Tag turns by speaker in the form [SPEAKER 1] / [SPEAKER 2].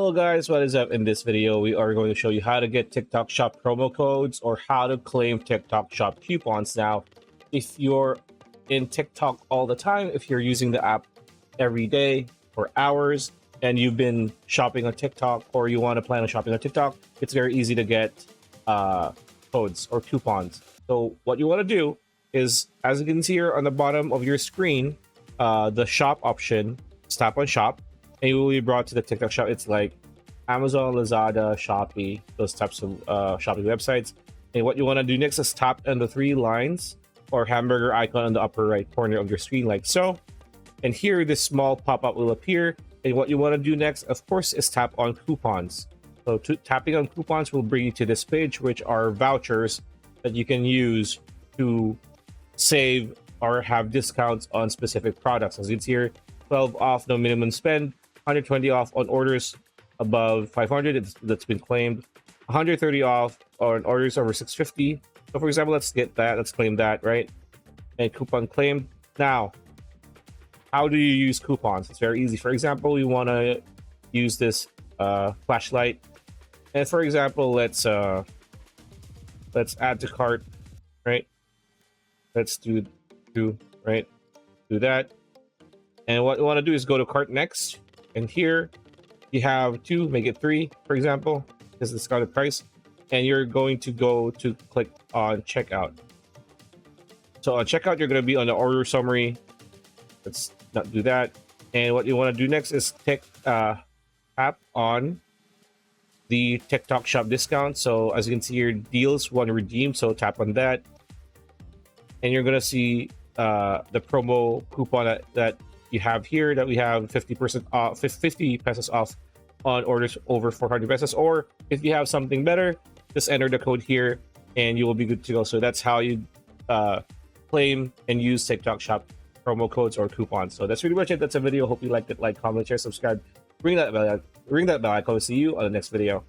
[SPEAKER 1] Hello guys, what is up? In this video, we are going to show you how to get TikTok Shop promo codes or how to claim TikTok Shop coupons. Now, if you're in TikTok all the time, if you're using the app every day for hours and you've been shopping on TikTok or you want to plan on shopping on TikTok, it's very easy to get codes or coupons. So what you want to do is, as you can see here on the bottom of your screen, the shop option, tap on shop, and you will be brought to the TikTok shop. It's like Amazon, Lazada, Shopee, those types of shopping websites. And what you want to do next is tap on the three lines or hamburger icon on the upper right corner of your screen, like so. And here, this small pop-up will appear. And what you want to do next, of course, is tap on coupons. So tapping on coupons will bring you to this page, which are vouchers that you can use to save or have discounts on specific products. As you can see here, 12 off, no minimum spend, 120 off on orders above 500 that's been claimed, 130 off on orders over 650. So for example, let's claim that, right? And coupon claimed. Now, how do you use coupons? It's very easy. For example, we want to use this flashlight, and for example, let's add to cart, right? Let's do that. And what you want to do is go to cart next, and here you have 2, make it 3, for example, because it's discounted price, and you're going to go to click on checkout. So on checkout, you're going to be on the order summary. Let's not do that. And what you want to do next is tap on the TikTok shop discount. So as you can see here, deals want to redeem, so tap on that, and you're going to see the promo coupon that you have here, that we have 50% off, 50 pesos off on orders over 400 pesos. Or if you have something better, just enter the code here and you will be good to go. So that's how you claim and use TikTok shop promo codes or coupons. So that's pretty much it. That's a video. Hope you liked it. Like, comment, share, subscribe, ring that bell icon. See you on the next video.